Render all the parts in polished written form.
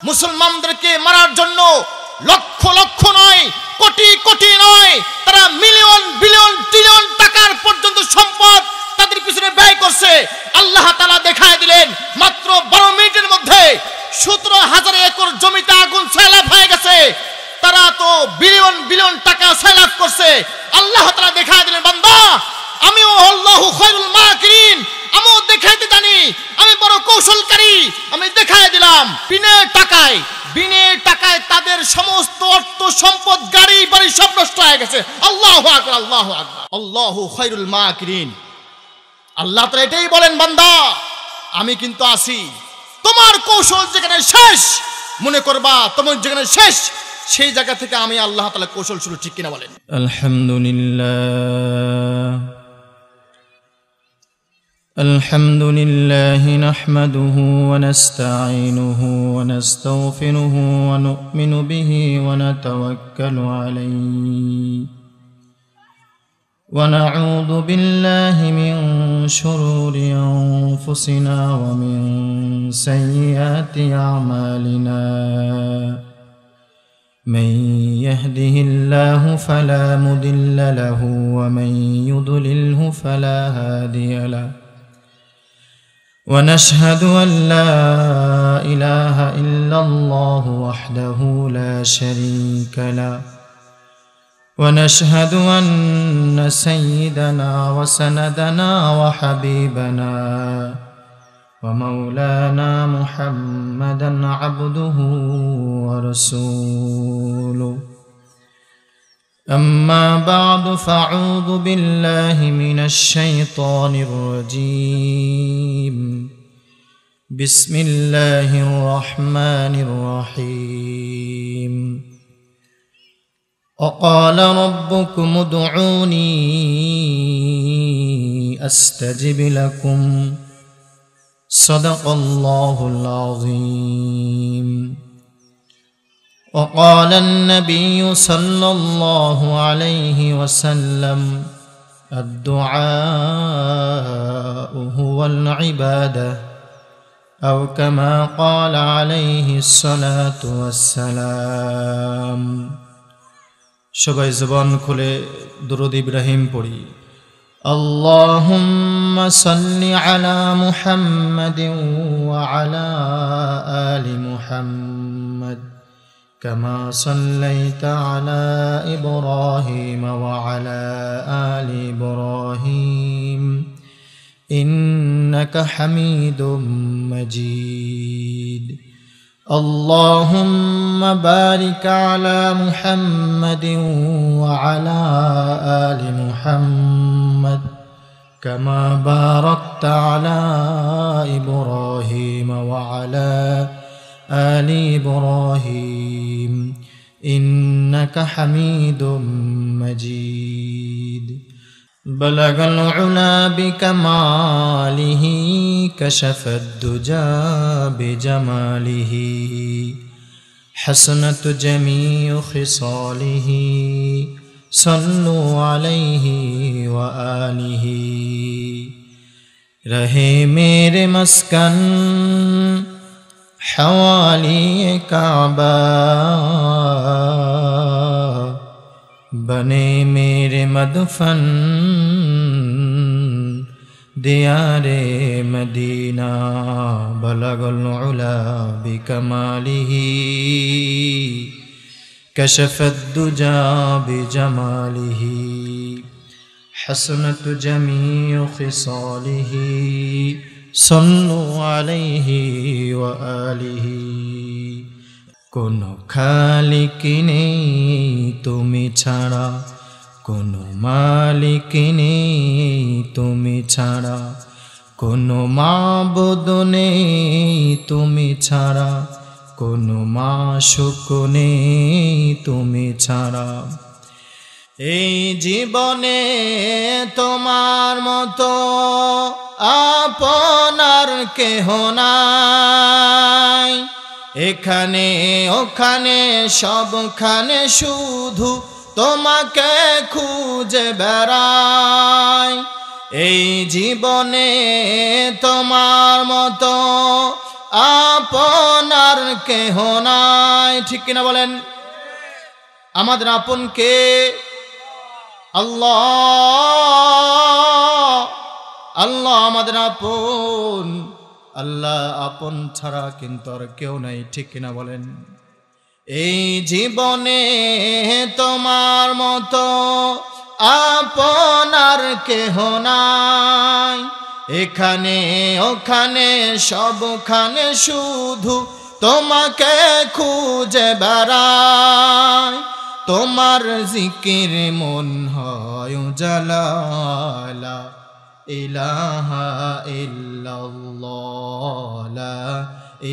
মুসলমানদেরকে মারার জন্য লক্ষ লক্ষ নয়, কোটি কোটি নয়, তারা মিলিয়ন বিলিয়ন ট্রিলিয়ন টাকার পর্যন্ত সম্পদ তাদের পিছনে ব্যয় করছে। আল্লাহ তাআলা দেখায় দিলেন মাত্র 12 মিনিটের মধ্যে 17,000 একর জমিতে আগুন সয়লাব হয়ে গেছে। তারা তো বিলিয়ন বিলিয়ন টাকা সয়লাব করছে। আল্লাহ তাআলা দেখায় দিলেন, বান্দা আমিও আল্লাহু খায়রুল মাকিরিন, আমিও দেখাইতে জানি, আমি বড় কৌশলকারী, আমি দেখায় দিলাম। বিনে টাকায় তাদের সমস্ত অর্থ সম্পদ গাড়ি বাড়ি সব নষ্ট হয়ে গেছে। আল্লাহু আকবার, আল্লাহু আকবার, আল্লাহু খায়রুল মাকিরিন। আল্লাহ তাআলা এটাই বলেন, বান্দা আমি কিন্তু আছি, তোমার কৌশল যেখানে শেষ মনে করবা, তোমার যেখানে শেষ সেই জায়গা থেকে আমি আল্লাহ তাআলা কৌশল শুরু। ঠিক কিনা বলেন? الحمد لله نحمده ونستعينه ونستغفره ونؤمن به ونتوكل عليه ونعوذ بالله من شرور أنفسنا ومن سيئات أعمالنا من يهده الله فلا مضل له ومن يضلله فلا هادي له ونشهد أن لا إله إلا الله وحده لا شريك له ونشهد أن سيدنا وسندنا وحبيبنا ومولانا محمدا عبده ورسوله أما بعد فأعوذ بالله من الشيطان الرجيم بسم الله الرحمن الرحيم وقال ربكم ادعوني أستجب لكم صدق الله العظيم وقال النبي صلى الله عليه وسلم الدعاء هو العبادة أو كما قال عليه الصلاة والسلام সবাই জবান খুলে দুরূদ ইব্রাহিম পড়ি। اللهم صل على محمد وعلى آل محمد كما صليت على إبراهيم وعلى آل إبراهيم إنك حميد مجيد اللهم بارك على محمد وعلى آل محمد كما باركت على إبراهيم وعلى آل إبراهيم إنك حميد مجيد بلغ العلا بكماله كشف الدجى بجماله حسنت جميع خصاله صلوا عليه وآله رہے میرے مسکن حوالی کعبہ بنے میرے مدفن دیار مدینہ بلغ العلا بکمالہ کشف الدجى بجمالہ حسنت جميع خصاله صلوا عليه وآله কোনো খালিক নেই তুমি ছাড়া, কোনো মালিক নেই তুমি ছাড়া, কোনো মাবুদ নেই তুমি ছাড়া, কোনো মাশুক নেই তুমি ছাড়া। এই জীবনে তোমার মতো আপনার কেহ নাই, এখানে ওখানে সবখানে শুধু তোমাকে খুঁজে বেড়াই। এই জীবনে তোমার মতো আপনার কেহ নাই। ঠিক কিনা বলেন? আমাদের আপন কে? আল্লাহ। আল্লাহ আমাদের আপন। আল্লাহ আপন ছাড়া কিন্তু আর কেউ নাই। ঠিক কিনা বলেন? এই জীবনে তোমার মতো আপনার কেহ নাই। এখানে ওখানে সবখানে শুধু তোমাকে খুঁজে বেড়াই। তোমার জিকির মন হয় উজালা। লা ইলাহা ইল্লাল্লাহ, লা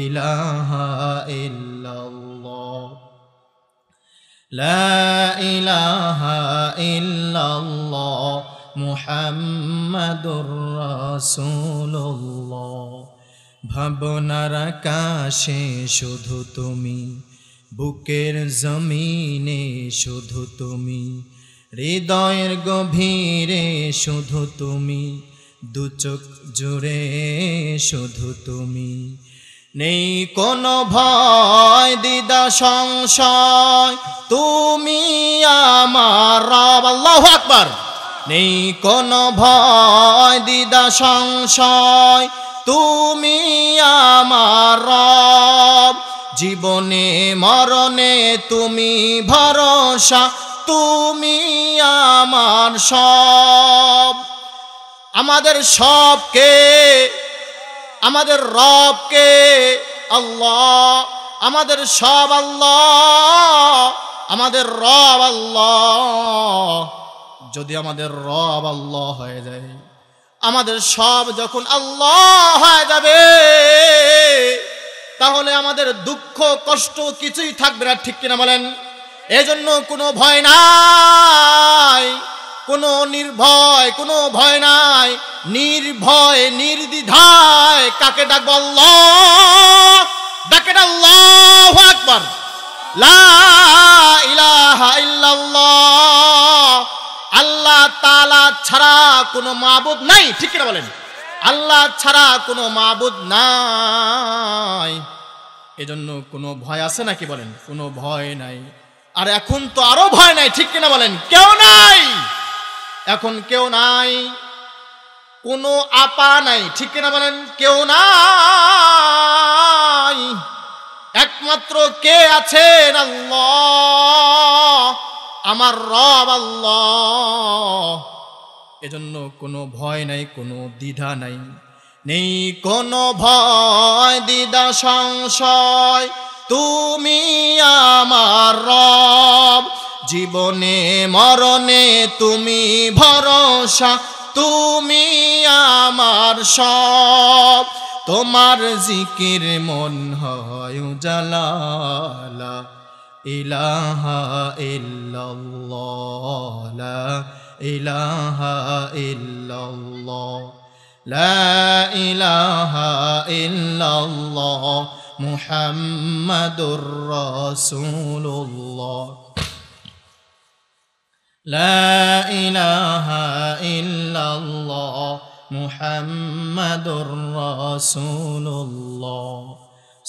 ইলাহা ইল্লাল্লাহ, লা ইলাহা ইল্লাল্লাহ মুহাম্মাদুর রাসূলুল্লাহ। ভাবনার আকাশে শুধু তুমি, বুকের জমিনে শুধু তুমি, হৃদয়ের গভীরে শুধু তুমি, দু চোখ জুড়ে শুধু তুমি। নেই কোনো ভয় দ্বিধা সংশয়, তুমি আমার রব। আল্লাহু আকবার। নেই কোনো ভয় দ্বিধা সংশয়, তুমি আমার রব। জীবনে মরণে তুমি ভরসা, তুমি আমার সব। আমাদের সবকে, আমাদের রবকে আল্লাহ। আমাদের সব আল্লাহ, আমাদের রব আল্লাহ। যদি আমাদের রব আল্লাহ হয়ে যায়, আমাদের সব যখন আল্লাহ হয়ে যাবে, তাহলে আমাদের দুঃখ কষ্ট কিছুই থাকবে না। ঠিক কিনা বলেন? এজন্য কোনো ভয় নাই, কোনো নির্ভয়, কোনো ভয় নাই। নির্ভয় নির্দ্বিধায় কাকে ডাকবো? আল্লাহ। ডাকেন আল্লাহু আকবার। লা ইলাহা ইল্লাল্লাহ। আল্লাহ তাআলা ছাড়া কোনো মাবুদ নাই। ঠিক কিনা বলেন? আল্লাহ ছাড়া কোনো মাবুদ নাই। এজন্য কোনো ভয় আছে নাকি বলেন? কোনো ভয় নাই। আর এখন তো আরো ভয় নাই। ঠিক কিনা বলেন? কেউ নাই, এখন কেউ নাই, কোনো আপা নাই। ঠিক কিনা বলেন? কেউ নাই, একমাত্র কে আছেন? আল্লাহ, আমার রব আল্লাহ। এজন্য কোনো ভয় নাই, কোনো দ্বিধা নাই। নেই কোনো ভয় দ্বিধা সংশয়, তুমি আমার রব। জীবনে মরণে তুমি ভরসা, তুমি আমার সব। তোমার জিকির মন হয় উজালা। লা ইলাহা ইল্লাল্লাহ, লা ইলাহা ইল্লাল্লাহ, লা ইলাহা ইল্লাল্লাহ মুহাম্মাদুর রাসূলুল্লাহ, লা ইলাহা ইল্লাল্লাহ মুহাম্মাদুর রাসূলুল্লাহ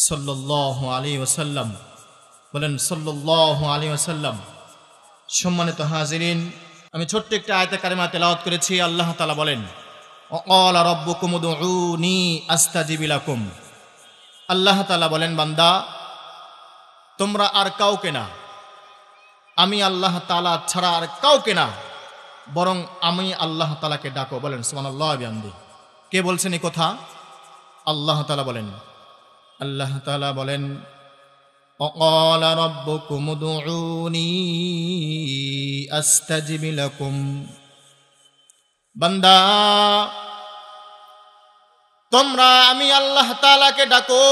সাল্লাল্লাহু আলাইহি ওয়াসাল্লাম। বলেন সাল্লাল্লাহু আলাইহি ওয়াসাল্লাম। সম্মানিত হাজিরিন, আমি ছোট্ট একটা আয়াতে কারিমা তেলাওয়াত করেছি। আল্লাহ তাআলা বলেন, ওয়াকালা রাব্বুকুম উদউনি আস্তাজিব লাকুম। আল্লাহ তাআলা বলেন, বান্দা তোমরা আর কাউকে না, আমি আল্লাহ তাআলা ছাড়া আর কাউকে না, বরং আমি আল্লাহ তাআলাকে ডাকো। বলেন সুবহানাল্লাহি ওয়া বিহামদিহি। কে বলছেন এই কথা? আল্লাহ তাআলা বলেন। আল্লাহ তাআলা বলেন, ওয়াকালা রাব্বুকুম উদউনি আস্তাজিব লাকুম। বান্দা তোমরা আমি আল্লাহ তাআলাকে ডাকো।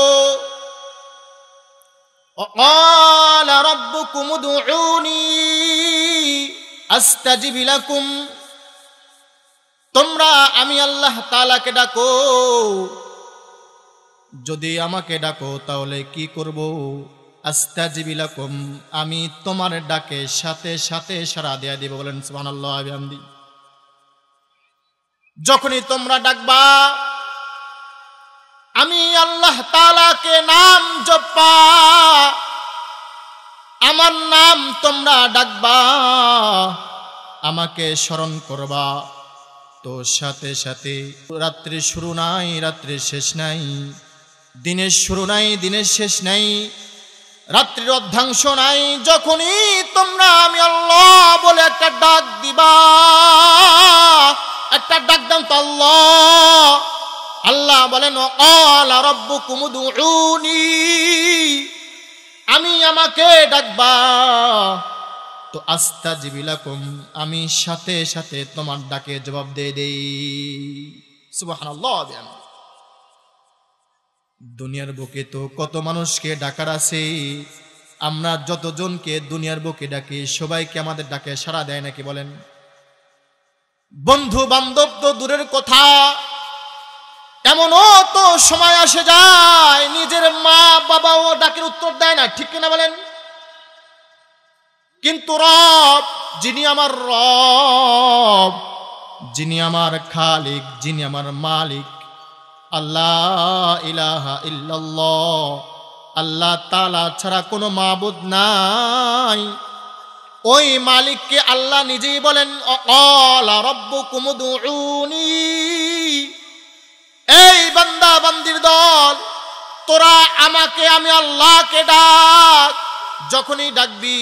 ওয়াকালা রাব্বুকুম উদউনি আস্তাজিব লাকুম। তোমরা আমি আল্লাহ তাআলাকে ডাকো। যদি আমাকে ডাকো তাহলে কি করব? আস্তাজিব লাকুম, আমি তোমার ডাকে সাথে সাথে সাড়া দিয়া দিব। বলেন সুবহানাল্লাহি ওয়া বিহামদিহি। যখনই তোমরা ডাকবা আমি আল্লাহ তাআলাকে নাম জপা, আমার নাম তোমরা ডাকবা, আমাকে স্মরণ করবা, তো সাথে সাথে রাত্রি শুরু নাই রাত্রির শেষ নাই, দিনের শুরু নাই দিনের শেষ নাই, রাত্রির অর্ধাংশ নাই। যখনই তোমরা আমি আল্লাহ বলে একটা ডাক দিবা, একটা ডাক দাম তো আল্লাহ। আল্লাহ বলেন ক্বালা রাব্বুকুম উদউনি, আমি আমাকে ডাকবা, তো আস্তাজিব লাকুম, আমি সাথে সাথে তোমার ডাকে জবাব দিয়ে দেই। সুবহানাল্লাহ। দুনিয়ার বুকে তো কত মানুষকে ডাকার আছে, আমরা যতজনকে দুনিয়ার বুকে ডাকি সবাইকে আমাদের ডাকে সাড়া দেয় নাকি বলেন? বন্ধু বান্ধব তো দূরের কথা, এমনও তো সময় আসে যায় নিজের মা বাবাও ডাকের উত্তর দেয় না, ঠিক কিনা বলেন? কিন্তু রব, যিনি আমার রব, যিনি আমার খালিক, যিনি আমার মালিক, আল্লাহ ইলাহা ইল্লাল্লাহ, আল্লাহ তাআলা ছাড়া কোনো মাবুদ নাই, ওই মালিককে আল্লাহ নিজেই বলেন ক্বালা রাব্বুকুম উদউনি। এই বান্দা বান্দির দল, তোরা আমাকে আমি আল্লাহকে ডাক, যখনই ডাকবি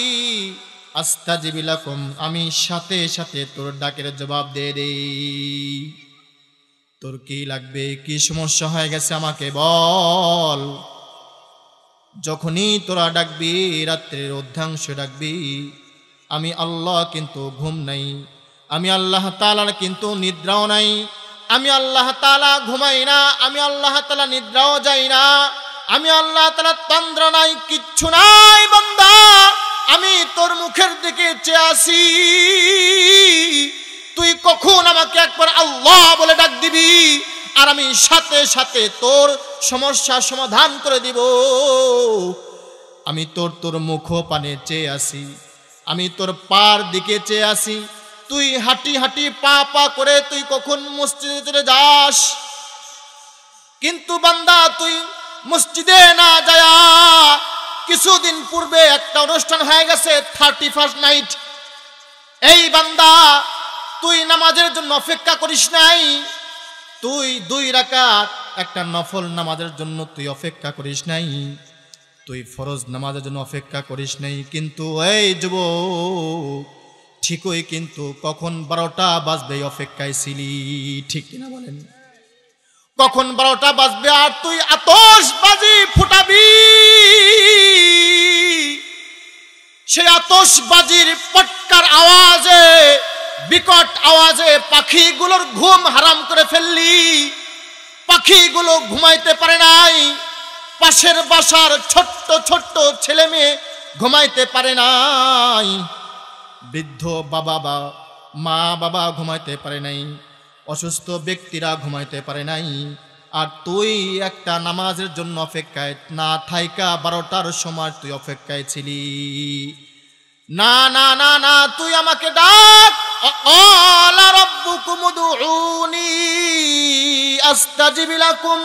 আস্তাজিব লাকুম, আমি সাথে সাথে তোর ডাকের জবাব দিয়ে দেই। তোর কি লাগবে, কি সমস্যা হয়ে গেছে আমাকে বল। যখনই তোরা ডাকবি, রাত্রের অর্ধাংশ ডাকবি, আমি আল্লাহ কিন্তু ঘুম নাই, আমি আল্লাহ তাআলার কিন্তু নিদ্রাও নাই, আমি আল্লাহ তাআলা ঘুমাই না, আমি আল্লাহ তাআলা নিদ্রাও যাই না, আমি আল্লাহ তাআলা তন্দ্রা নাই, কিচ্ছু নাই। বান্দা, আমি তোর মুখের দিকে চেয়ে আছি, তুই কখন আমাকে একবার আল্লাহ বলে ডাক দিবি, আর আমি সাথে সাথে তোর সমস্যা সমাধান করে দিব। আমি তোর মুখ পানে চেয়ে আসি, আমি তোর পার দিকে চেয়ে আসি, তুই হাঁটি হাঁটি পা পা করে তুই কখন মসজিদে চলে যাস। কিন্তু বান্দা, তুই মসজিদে না যায়া কিছুদিন পূর্বে একটা অনুষ্ঠান হয়ে গেছে 31st নাইট। এই বান্দা, তুই নামাজের জন্য অপেক্ষা করিস নাই, তুই 2 রাকাত একটা নফল নামাজের জন্য তুই অপেক্ষা করিস নাই, তুই ফরজ নামাজের জন্য অপেক্ষা করিস নাই। কিন্তু এই যুবক, ঠিকই কিন্তু কখন 12টা বাজবে অপেক্ষায় ছিলি, ঠিক কিনা বলেন? কখন 12টা বাজবে আর তুই আতশবাজি ফুটাবি, সেই আতশবাজির পটকার আওয়াজে, বিকট আওয়াজে পাখিগুলোর ঘুম হারাম করে ফেললি। পাখিগুলো ঘুমাইতে পারে নাই, পাশের বাসার ছোট্ট ছোট্ট ছেলে মেয়ে ঘুমাইতে পারে নাই, বৃদ্ধ মা বাবা ঘুমাইতে পারে নাই, অসুস্থ ব্যক্তিরা ঘুমাইতে পারে নাই, আর তুই একটা নামাজের জন্য অপেক্ষায় না থাইকা 12টার সময় তুই অপেক্ষায় ছিলি। না না না না, তুই আমাকে ডাক, ক্বালা রাব্বুকুম উদউনি আস্তাজিব লাকুম।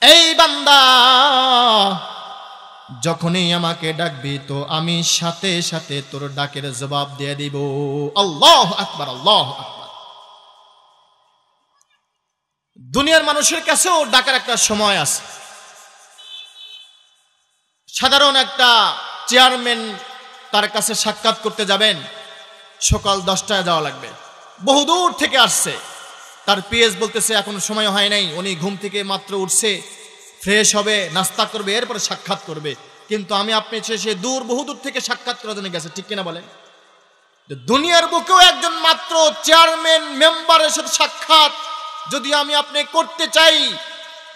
এই বান্দা, যখনই আমাকে ডাকবি তো আমি সাথে সাথে তোর ডাকের জবাব দিয়ে দিব। আল্লাহু আকবার, আল্লাহু আকবার। দুনিয়ার মানুষের কাছেও ডাকার একটা সময় আছে। সাধারণ একটা চেয়ারম্যান, তার কাছে সাক্ষাৎ করতে যাবেন, সকাল 10টায় যাওয়া লাগবে, বহুদূর থেকে আসছে, তার পিএস বলতেছে এখন সময় হয় নাই, উনি ঘুম থেকে মাত্র উঠছে, ফ্রেশ হবে, নাস্তা করবে, এরপরে সাক্ষাৎ করবে। কিন্তু আমি আপনি সে বহুদূর থেকে সাক্ষাৎ করার জন্য গেছে, ঠিক কিনা বলেন? দুনিয়ার বুকেও একজন মাত্র চেয়ারম্যান মেম্বারের সাথে সাক্ষাৎ যদি আমি আপনি করতে চাই,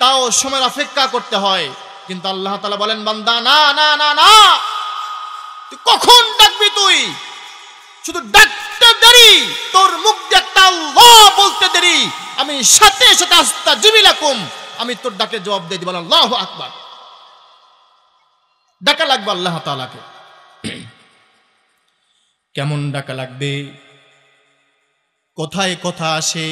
তাও সময়ের অপেক্ষা করতে হয়। কিন্তু আল্লাহ তাআলা বলেন, বান্দা না না না না, তুই কখন ডাকবি, তুই শুধু ডাকতে দেরি, তোর মুখ দিয়ে একটা আল্লাহ বলতে দেরি, আমি সাথে সাথে আস্তাজিব লাকুম, আমি তোর ডাকে জবাব দিয়ে দিব। আল্লাহু আকবার। ডাকা লাগবে আল্লাহ তাআলাকে। কেমন ডাকা লাগবে, কোথায় কথা আসে,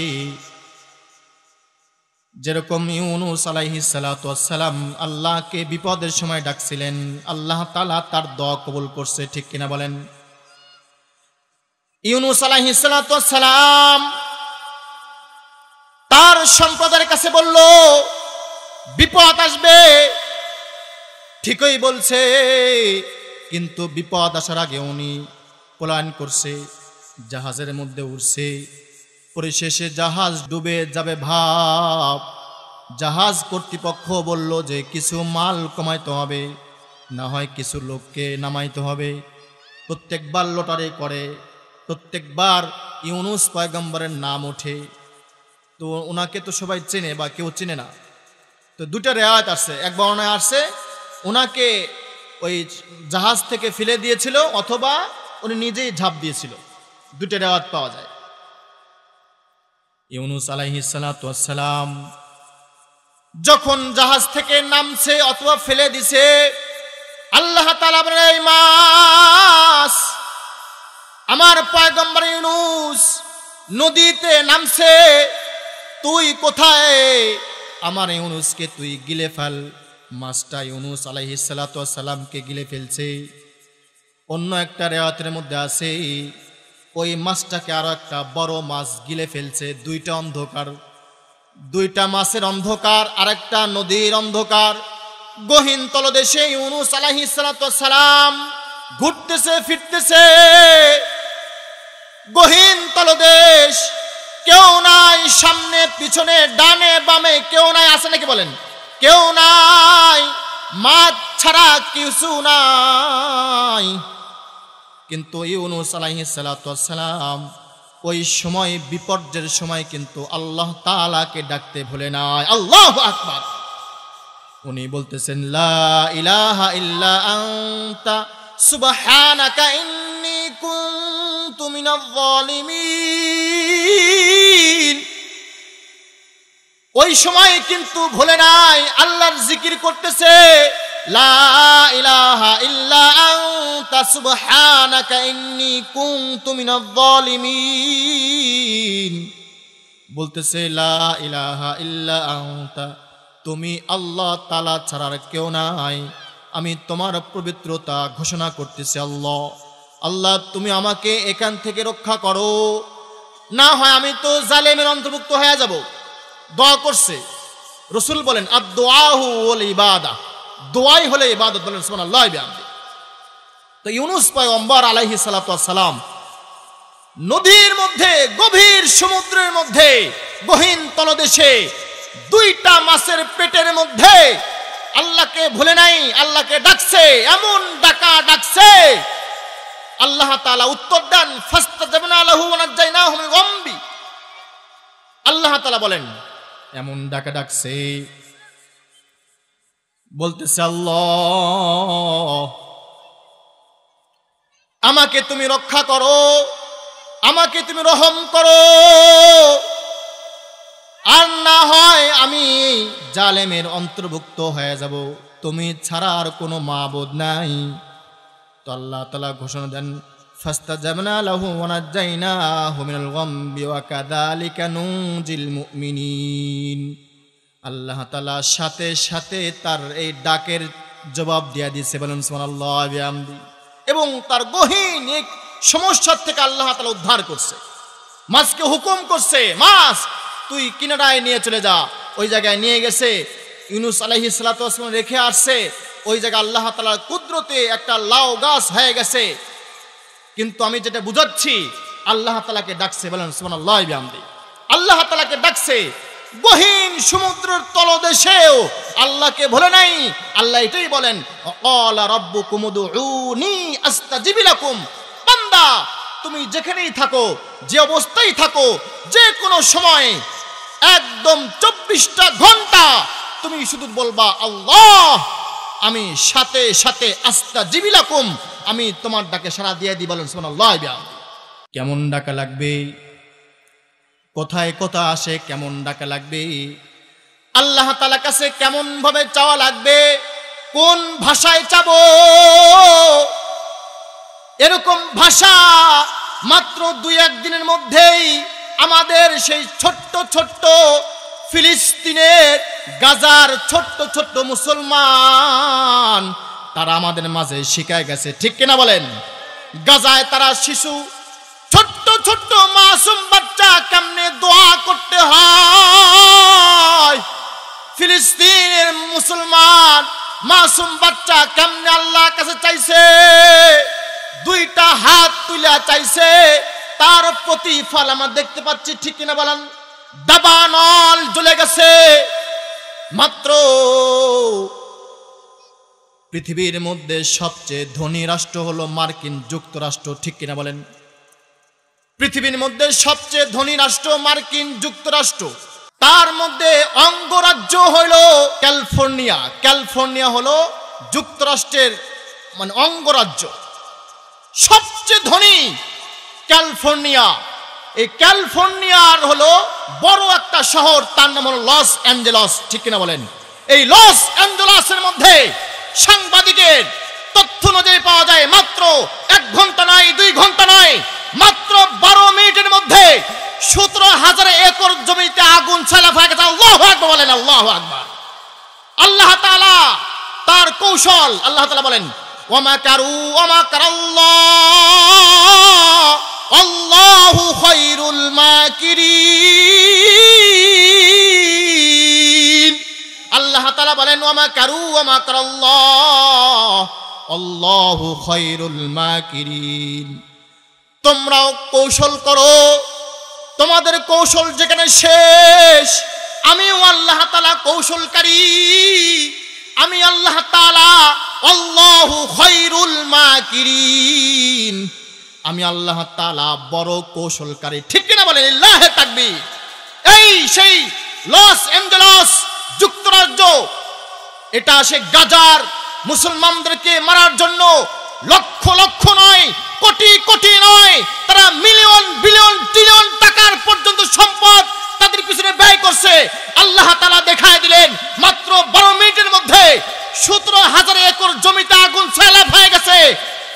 যেরকম ইউনুস আলাইহিস সালাতু ওয়াস সালাম আল্লাহকে বিপদের সময় ডাকছিলেন, আল্লাহ তাআলা তার দোয়া কবুল করছে, ঠিক কিনা বলেন? ইউনুস আলাইহিস সালাতু ওয়াস সালাম তার সম্প্রদায়ের কাছে বলল বিপদ আসবে, ঠিকই বলছে, কিন্তু বিপদ আসার আগে উনি পলায়ন করছে, জাহাজের মধ্যে উঠছে, পরিশেষে জাহাজ ডুবে যাবে ভাব। জাহাজ কর্তৃপক্ষ বলল যে কিছু মাল কমাইতে হবে, না হয় কিছু লোককে নামাইতে হবে। প্রত্যেকবার লটারি করে, প্রত্যেকবার ইউনুস পয়গম্বরের নাম ওঠে, তো ওনাকে তো সবাই চেনে বা কেউ চেনে না। তো দুটা রেওয়ায়েত আসছে, এক বর্ণনায় আসছে ওনাকে ওই জাহাজ থেকে ফেলে দিয়েছিল অথবা উনি নিজেই ঝাঁপ দিয়েছিল, দুটো রেওয়ায়েত পাওয়া যায়। ইউনুস আলাইহিস সালাতু ওয়াস সালাম যখন জাহাজ থেকে নামছে অথবা ফেলে দিছে, আল্লাহ তাআলা বলেন এই মাছ আমার পয়গম্বর ইউনুস নদীতে নামছে, তুই কোথায়? আমার ইউনুসকে তুই গিলে ফেল। মাছটা ইউনুস আলাইহিস সালাতু ওয়াস সালামকে গিলে ফেলছে। অন্য একটা রিওয়ায়াতের মধ্যে আছে ওই মাছটাকে আরো একটা বড় মাছ গিলে ফেলছে। দুইটা অন্ধকার, দুইটা মাছের অন্ধকার, আরেকটা নদীর অন্ধকার। গহীন তলদেশে ইউনুস আলাইহিস সালাতু ওয়াস সালাম ঘুরতেছে ফিরতেছে, গহীন তলদেশ, কেউ নাই, সামনে পিছনে ডানে বামে কেউ নাই, আছে নাকি বলেন? কেউ নাই, মাছ ছাড়া কিছু নাই। কিন্তু ইউনুস আলাইহিস সালাতু ওয়াস সালাম ওই সময় বিপর্যয়ের সময় কিন্তু আল্লাহ তাআলাকে ডাকতে ভুলে নাই। আল্লাহু আকবার। উনি বলতেছেন লা ইলাহা ইল্লা আনতা সুবহানাকা ইন্নী কুনতু মিনাজ জালিমিন। ওই সময় কিন্তু ভুলে নাই, আল্লাহর জিকির করতেছে, লা ইলাহা ইল্লা আনতা সুবহানাকা ইন্নী কুনতু মিনাজ জালিমিন। বলতেছে লা ইলাহা ইল্লা আনতা, তুমি আল্লাহ তাআলা ছাড়া আর কেউ নাই, আমি তোমার পবিত্রতা ঘোষণা করতেছি। আল্লাহ আল্লাহ তুমি আমাকে এখান থেকে রক্ষা করো, না হয় আমি তো জালেমের অন্তর্ভুক্ত হয়ে যাব। দোয়া করছে। রাসূল বলেন আদ-দুআহু ওয়াল ইবাদাহ, দোয়াই হলো ইবাদত। বলেন সুবহানাল্লাহ বিহামদিহি। তো ইউনুস পয়গম্বর আলাইহিস সালাতু ওয়াস সালাম নদীর মধ্যে, গভীর সমুদ্রের মধ্যে, গহীন তলদেশে, দুইটা মাছের পেটের মধ্যে আল্লাহকে ভুলে নাই, আল্লাহকে ডাকছে, এমন ডাকা ডাকছে আল্লাহ তাআলা উত্তর দেন, ফাস্তাজাবনা লাহু ওয়া নাজাইনাহু মিন গামবি। আল্লাহ তাআলা বলেন এমন ডাকা ডাকছে, বলতেছে আল্লাহ আমাকে তুমি রক্ষা করো, আমাকে তুমি রহম করো, আর না হয় আমি জালেমের অন্তর্ভুক্ত হয়ে যাব, তুমি ছাড়া আর কোনো মাবুদ নাই। তো আল্লাহ তাআলা ঘোষণা দেন ফাস্তাজাবনা লাহু ওয়া নাজাইনাহু মিনাল গামবি ওয়া কাযালিকা নুজিল মুমিনিন। আল্লাহ তাআলা সাথে সাথে তার এই ডাকের জবাব দিয়ে দিয়েছে। বলেন সুবহানাল্লাহ বিহামদিহি। এবং তার গহীন এক সমস্যার থেকে আল্লাহ তাআলা উদ্ধার করছে। মাছকে হুকুম করছে, মাছ তুই কিনারায় নিয়ে চলে যা। ওই জায়গায় নিয়ে গেছে, ইউনুস আলাইহিস সালাতু ওয়াস সালাম রেখে আসছে। ওই জায়গায় আল্লাহ তাআলার কুদরতে একটা লাউ গাছ হয়ে গেছে। কিন্তু আমি যেটা বুঝাচ্ছি, আল্লাহ তাআলাকে ডাকছে। বলেন সুবহানাল্লাহ বিহামদিহি। আল্লাহ তাআলাকে ডাকছে, গহীন সমুদ্রের তলদেশেও আল্লাহকে ভুলে নাই। আল্লাহ এটাই বলেন ক্বালা রাব্বুকুম উদউনি আস্তাজিব লাকুম। বান্দা তুমি যেখানেই থাকো, যে অবস্থায় থাকো, যে কোনো সময়, একদম 24টা ঘন্টা তুমি শুধু বলবা আল্লাহ, আমি সাথে সাথে আস্তাজিব লাকুম, আমি তোমার ডাকে সাড়া দিয়ে দিই। বলেন সুবহানাল্লাহ বিহামদিহি। কেমন ডাকা লাগবে, কোথায় কথা আসে, কেমন ডাকা লাগবে, আল্লাহ তাআলার কাছে কেমন ভাবে চাওয়া লাগবে, কোন ভাষায় চাবো। এরকম ভাষা মাত্র 2-1 দিনের মধ্যেই আমাদের সেই ছোট্ট ছোট্ট ফিলিস্তিনের গাজার ছোট্ট ছোট্ট মুসলমান তারা আমাদের মাঝে শিখায় গেছে, ঠিক কিনা বলেন? গাজায় তারা শিশু, ছোট্ট ছোট্ট মাসুম বাচ্চা কেমনে দোয়া করতে হয়, ফিলিস্তিনের মুসলমান মাসুম বাচ্চা কেমনে আল্লাহর কাছে চাইছে, দুইটা হাত তুলে চাইছে, তার প্রতিফল আমরা দেখতে পাচ্ছি, ঠিক কিনা বলেন? দাবানল জ্বলে গেছে। মাত্র পৃথিবীর মধ্যে সবচেয়ে ধনী রাষ্ট্র হলো মার্কিন যুক্তরাষ্ট্র, ঠিক কিনা বলেন? পৃথিবীর মধ্যে সবচেয়ে ধনী রাষ্ট্র মার্কিন যুক্তরাষ্ট্র, তার মধ্যে অঙ্গরাজ্য হলো ক্যালিফোর্নিয়া। ক্যালিফোর্নিয়া হলো যুক্তরাষ্ট্রের মানে অঙ্গরাজ্য, সবচেয়ে ধনী ক্যালিফোর্নিয়া। এই ক্যালিফোর্নিয়ার হলো বড় একটা শহর, তার নাম হলো লস অ্যাঞ্জেলস, ঠিক কিনা বলেন? এই লস অ্যাঞ্জেলসের মধ্যে সাংবাদিকের তথ্য অনুযায়ী পাওয়া যায় মাত্র 1 ঘন্টা নয়, 2 ঘন্টা নয়, মাত্র 12 মিনিটের মধ্যে 17,000 একর জমিতে আগুন ছড়ায় হয়ে গেছে। আল্লাহু আকবার বলেন, আল্লাহু আকবার। আল্লাহ তাআলা তার কৌশল, আল্লাহ তাআলা বলেন ওয়ামাকারু ওয়ামাকারাল্লাহ আল্লাহু খায়রুল মাকিরিন। আল্লাহ তাআলা বলেন ওয়ামাকারু ওয়ামাকারাল্লাহ আল্লাহু খায়রুল মাকিরিন। তোমরাও কৌশল করো, তোমাদের কৌশল যেখানে শেষ, আমিও আল্লাহ তাআলা কৌশলকারী, আমি আল্লাহ তাআলা আল্লাহু খায়রুল মাকিরিন, আমি আল্লাহ তাআলা বড় কৌশলকারী, ঠিক কিনা বলেন? লিল্লাহি তাকবীর। এই সেই লস অ্যাঞ্জেলস যুক্তরাজ্য, এটা সে গাজার মুসলমানদেরকে মারার জন্য লক্ষ লক্ষ নয়, কোটি কোটি নয়, তারা মিলিয়ন বিলিয়ন ট্রিলিয়ন টাকার পর্যন্ত সম্পদ তাদের পিছনে ব্যয় করছে। আল্লাহ তাআলা দেখায় দিলেন মাত্র 12 মিনিটের মধ্যে 17,000 একর জমিতে আগুন ছড়ায় হয়ে গেছে।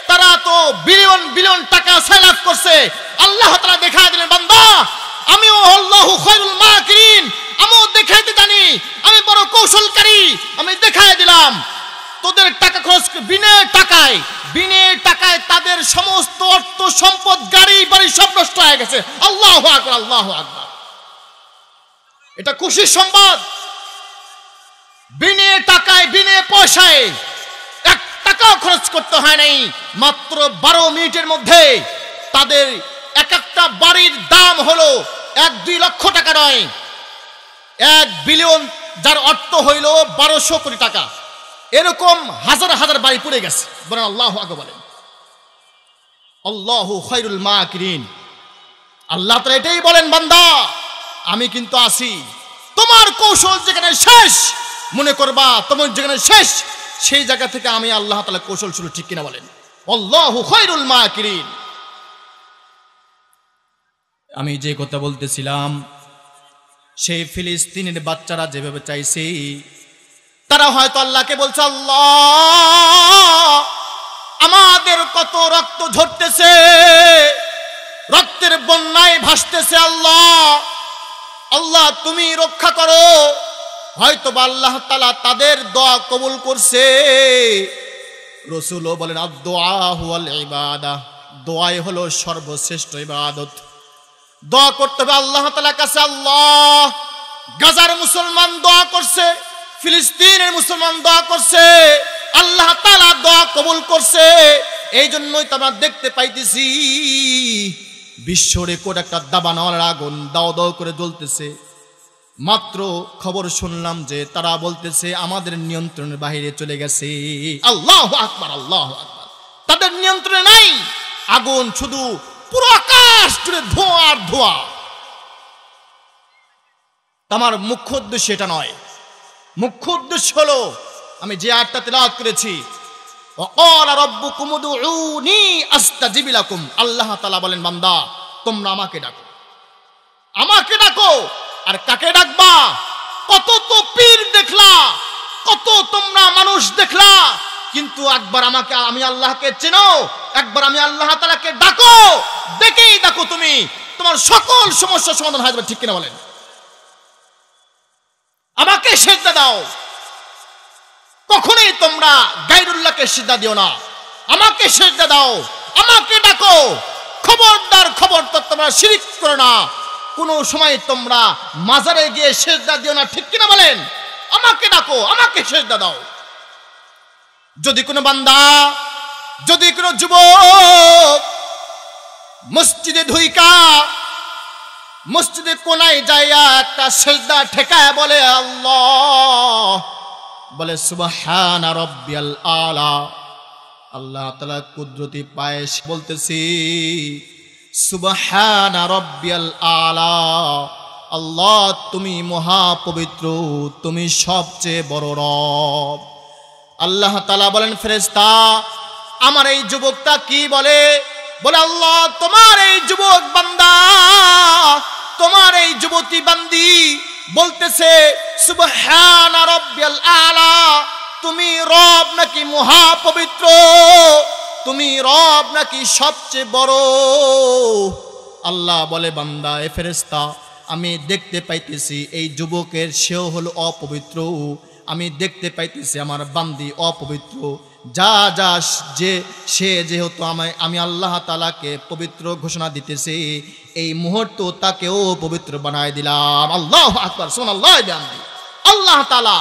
তারা তো বিলিয়ন বিলিয়ন টাকা সয়লাভ করছে। আল্লাহ তাআলা দেখায় দিলেন বান্দা আমিও আল্লাহু খায়রুল মাকিরিন, আমিও দেখাইতে জানি, আমি বড় কৌশলকারী, আমি দেখায় দিলাম। তোদের টাকা খরচ বিনা টাকায় তাদের সমস্ত অর্থ সম্পদ গাড়ি বাড়ি সব নষ্ট হয়ে গেছে। আল্লাহু আকবার, আল্লাহু আকবার। এটা খুশির সংবাদ। বিনা টাকায় বিনা পয়সায় 1 টাকাও খরচ করতে হয় নাই, মাত্র 12 মিনিটের মধ্যে তাদের এক একটা বাড়ির দাম হলো 1-2 লক্ষ টাকা নয়, 1 বিলিয়ন, যার অর্থ হইল 1200 কোটি টাকা। এরকম হাজার হাজার বাড়ি পড়ে গেছে। বলেন আল্লাহু আকবার, বলেন আল্লাহু খায়রুল মাকিরিন। আল্লাহ তাআলা এটাই বলেন বান্দা আমি কিন্তু আছি, তোমার কৌশল যেখানে শেষ মনে করবা, তোমার যেখানে শেষ সেই জায়গা থেকে আমি আল্লাহ তাআলা কৌশল শুরু, ঠিক কিনা বলেন? আল্লাহু খায়রুল মাকিরিন। আমি যে কথা বলতেছিলাম, সেই ফিলিস্তিনের বাচ্চারা যেভাবে চাইছে, তারা হয়তো আল্লাহকে বলছে আল্লাহ আমাদের কত রক্ত ঝরতেছে, রক্তের বন্যায় ভাসতেছে, আল্লাহ তুমি রক্ষা করো। হয়তো বা আল্লাহ তাআলা তাদের দোয়া কবুল করছে। রাসূলও বলেন আদ-দুআ হুয়াল ইবাদাহ, দোয়াই হলো সর্বশ্রেষ্ঠ ইবাদত। দোয়া করতে হবে আল্লাহ তাআলার কাছে। আল্লাহ গাজার মুসলমান দোয়া করছে, ফিলিস্তিনের মুসলমান দোয়া করছে, আল্লাহ তাআলা দোয়া কবুল করছে। এই জন্যই তো আমরা দেখতে পাইতেছি বিশ্ব রেকর্ড একটা দাবানলের আগুন দাও দাও করে জ্বলতেছে। মাত্র খবর শুনলাম যে তারা বলতেছে আমাদের নিয়ন্ত্রণের বাইরে চলে গেছে। আল্লাহু আকবার, আল্লাহু আকবার। তাদের নিয়ন্ত্রণে নাই আগুন, শুধু পুরো আকাশ জুড়ে ধোঁয়া আর ধোঁয়া। আমার মুখ্য উদ্দেশ্য এটা নয়। মুখ্য উদ্দেশ্য হলো আমি যে আয়াতটা তেলাওয়াত করেছি, ওয়াকালা রাব্বুকুম উদউনি আস্তাজিব লাকুম। আল্লাহ তাআলা বলেন বান্দা তোমরা আমাকে ডাকো, আমাকে ডাকো। আর কাকে ডাকবা? কত তো পীর দেখলা, কত তোমরা মানুষ দেখলা, কিন্তু একবার আমাকে, আমি আল্লাহকে চেনো, একবার আমি আল্লাহ তাআলাকে ডাকো, দেখেই দেখো তুমি তোমার সকল সমস্যার সমাধান হয়ে যাবে, ঠিক কিনা বলেন? আমাকে সিজদা দাও। কখনোই তোমরা গায়রুল্লাহকে সিজদা দিও না, আমাকে সিজদা দাও, আমাকে ডাকো। খবরদার খবরদার তোমরা শিরক করো না। কোনো সময় তোমরা মাজারে গিয়ে সিজদা দিও না, ঠিক কিনা বলেন? আমাকে ডাকো, আমাকে সিজদা দাও। যদি কোনো বান্দা, যদি কোনো যুবক মসজিদে ঢুইকা মসজিদে কোনায় যাইয়া একটা সিজদা ঠেকায় বলে আল্লাহ, বলে সুবহানা রাব্বিয়াল আলা, আল্লাহ তাআলা কুদরতি পায়ে বলতেছি সুবহানা রাব্বিয়াল আলা, আল্লাহ তুমি মহা পবিত্র, তুমি সবচেয়ে বড় রব। আল্লাহ তাআলা বলেন ফেরেশতা আমার এই যুবকটা কি বলে? বলে আল্লাহ তোমার এই যুবক বান্দা, তোমার এই যুবতী বান্দি বলতেছে সুবহানা রাব্বিয়াল আলা, তুমি রব নাকি মহা পবিত্র, তুমি রব নাকি সবচেয়ে বড়? আল্লাহ বলে বান্দা এ ফেরেশতা আমি দেখতে পাইতেছি এই যুবকের সেও হলো অপবিত্র, আমি দেখতে পাইতেছি আমার বান্দি অপবিত্র। যা যা যে সে যেহেতু আমি আল্লাহ তাআলাকে পবিত্র ঘোষণা দিতেছি, এই মুহূর্তে তাকেও পবিত্র বানায় দিলাম। আল্লাহু আকবার, সুবহানাল্লাহ বিহামদি। আল্লাহ তাআলা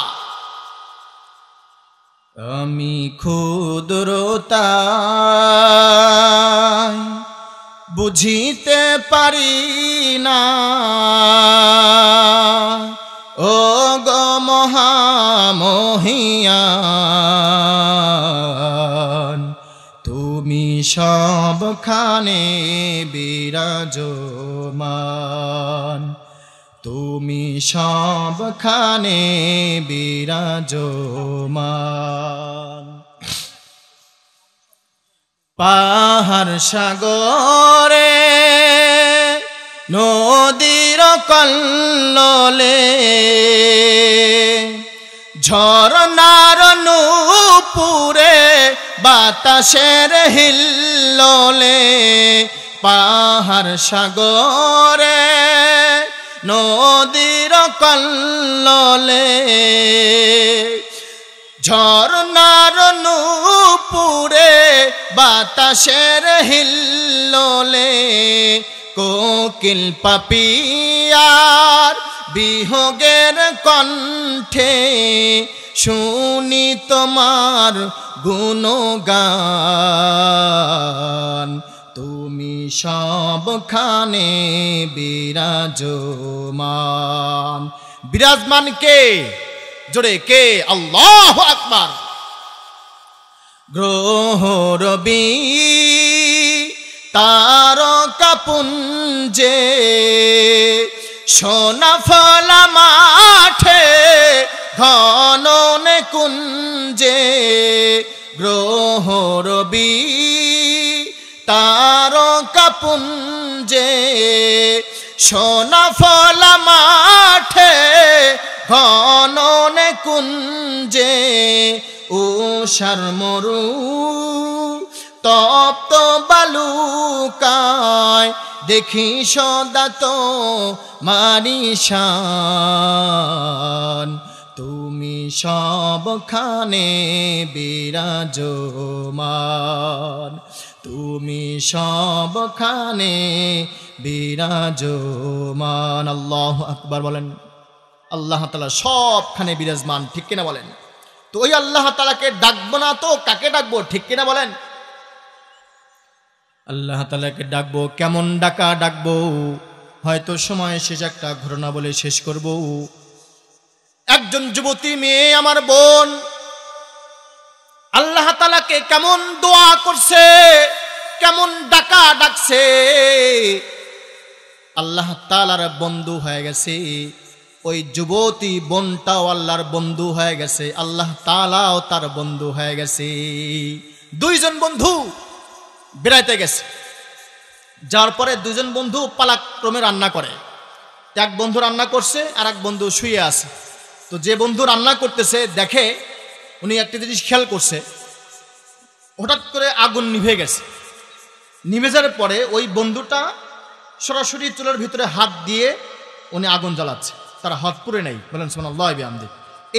আমি ক্ষুদ্রতা বুঝিতে পারি না, ও গো মহামহিয়ান তুমি সবখানে বিরাজমান, তুমি সবখানে বিরাজমান। পাহাড় সাগরে নদীর কল্লোলে, ঝরনার নূপুরে বাতাসের হিল্লোলে, পাহাড় সাগরে নদীর কল্লোলে, ঝরনার নূপুরে বাতাসের হিল্লোলে, কোকিল পাপিয়ার বিহগের কণ্ঠে শুনি তোমার গুণগান, তুমি সবখানে বিরাজমান। বিরাজমান কে? জোরে কে? আল্লাহু আকবার। গ্রহ রবি তারকা পুঞ্জে, সোনা ফলা মাঠে ঘননে কুঞ্জে, গ্রহ রবি তারকা পুঞ্জে, সোনা ফলা মাঠে ঘননে কুঞ্জে, উষার মরু তপ্ত বালুকায় দেখি সদা তো মারিশান, তুমি সবখানে বিরাজমান, তুমি সবখানে বিরাজমান। আল্লাহু আকবার বলেন। আল্লাহ তাআলা সবখানে বিরাজমান, ঠিক কিনা বলেন? তো ওই আল্লাহ তাআলাকে ডাকবো না তো কাকে ডাকবো, ঠিক কিনা বলেন? আল্লাহ তাআলাকে ডাকবো, কেমন ডাকা ডাকবো? হয়তো সময় শেষ একটা ঘটনা বলে শেষ করব। একজন যুবতী মেয়ে আমার বোন আল্লাহ তাআলাকে কেমন দোয়া করছে, কেমন ডাকা ডাকছে, আল্লাহ তাআলার বন্ধু হয়ে গেছে। ওই যুবতী বোনটাও আল্লাহর বন্ধু হয়ে গেছে, আল্লাহ তাআলাও তার বন্ধু হয়ে গেছে। দুইজন বন্ধু বেড়াইতে গেছে, যার পরে দুজন বন্ধু পালাক্রমে রান্না করে। এক বন্ধু রান্না করছে আর এক বন্ধু শুয়ে আছে। তো যে বন্ধু রান্না করতেছে দেখে উনি একটা জিনিস খেয়াল করছে, হঠাৎ করে আগুন নিভে গেছে। নিভে যাওয়ার পরে ওই বন্ধুটা সরাসরি চুলার ভিতরে হাত দিয়ে উনি আগুন জ্বালাচ্ছে। তো তার হাত পুড়ে নাই, বলেন সুবহানাল্লাহি বিহামদি।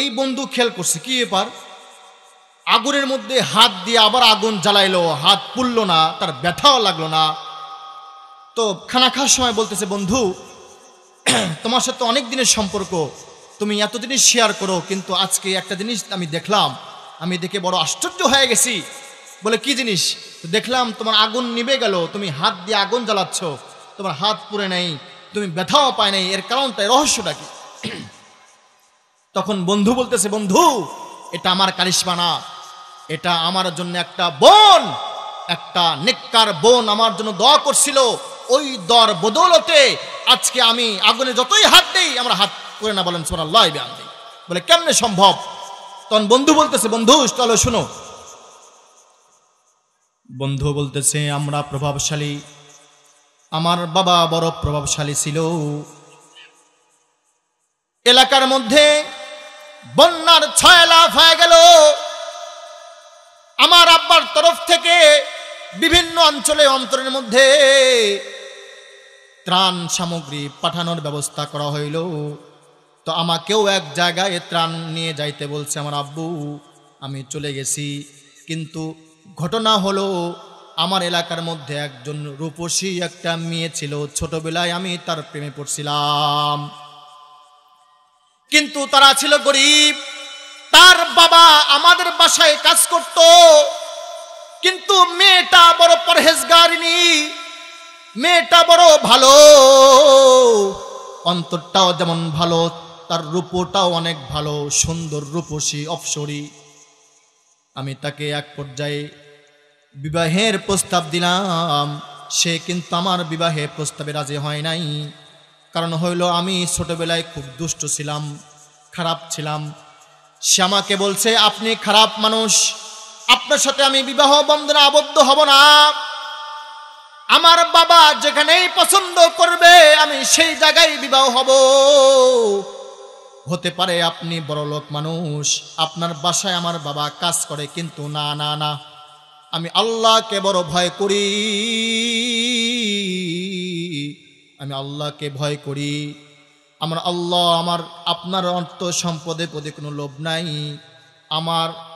এই বন্ধু খেয়াল করছে কি ব্যাপার, আগুনের মধ্যে হাত দিয়ে আবার আগুন জ্বালাইলো, হাত পুড়লো না, তার ব্যথাও লাগলো না। তো খানা খাওয়ার সময় বলতেছে, বন্ধু তোমার সাথে অনেক দিনের সম্পর্ক, তুমি এত জিনিস শেয়ার করো, কিন্তু আজকে একটা জিনিস আমি দেখলাম, আমি দেখে বড় আশ্চর্য হয়ে গেছি। বলে কি জিনিস? দেখলাম তোমার আগুন নিভে গেল, তুমি হাত দিয়ে আগুন জ্বালাচ্ছ, তোমার হাত পুড়ে নেই, তুমি ব্যথাও পায় নাই, এর কারণটা, রহস্যটা কি? তখন বন্ধু বলতেছে, বন্ধু এটা আমার কারিশমা না, এটা আমার জন্য একটা বোন, একটা নেককার বোন আমার জন্য দোয়া করছিল, ওই দর বদৌলতে আজকে আমি আগুনে যতই হাত দেই আমার হাত পুড়ে না, বলেন সুবহানাল্লাহি বিহামদি। বলে কেমনে সম্ভব? তখন বন্ধু বলতেছে, বন্ধু চলো শুনো। বন্ধু বলতেছে, আমরা প্রভাবশালী, আমার বাবা বড় প্রভাবশালী ছিল, এলাকার মধ্যে বন্যার ছয়লাভ হয়ে গেল, আমার আব্বার তরফ থেকে বিভিন্ন অঞ্চলে অন্তরের মধ্যে ত্রাণ সামগ্রী পাঠানোর ব্যবস্থা করা হইল। তো আমাকেও এক জায়গায় ত্রাণ নিয়ে যাইতে বলছে আমার আব্বু, আমি চলে গেছি। কিন্তু ঘটনা হলো, আমার এলাকার মধ্যে একজন রূপসী একটা মেয়ে ছিল, ছোটবেলায় আমি তার প্রেমে পড়ছিলাম, কিন্তু তারা ছিল গরিব। তার বাবা আমাদের বাসায় কাজ করত, কিন্তু মেয়েটা বড় পরহেজগারিনী, মেয়েটা বড় ভালো, অন্তরটাও যেমন ভালো, তার রূপটাও অনেক ভালো, সুন্দর রূপসী অপ্সরী। আমি তাকে এক পর্যায়ে বিবাহের প্রস্তাব দিলাম, সে কিন্তু আমার বিবাহে প্রস্তাবে রাজি হয় নাই। কারণ হইল, আমি ছোটবেলায় খুব দুষ্ট ছিলাম, খারাপ ছিলাম। সে আমাকে বলছে, আপনি খারাপ মানুষ, আপনার সাথে আমি বিবাহ বন্ধনে আবদ্ধ হব না, আমার বাবা যেখানেই পছন্দ করবে আমি সেই জায়গায় বিবাহ হব। হতে পারে আপনি বড়লোক মানুষ, আপনার বাসায় আমার বাবা কাজ করে, কিন্তু না না না, আমি আল্লাহকে বড় ভয় করি, আমি আল্লাহকে ভয় করি, আমার আল্লাহ, আমার আপনার অর্থ সম্পদের প্রতি কোনো লোভ নাই,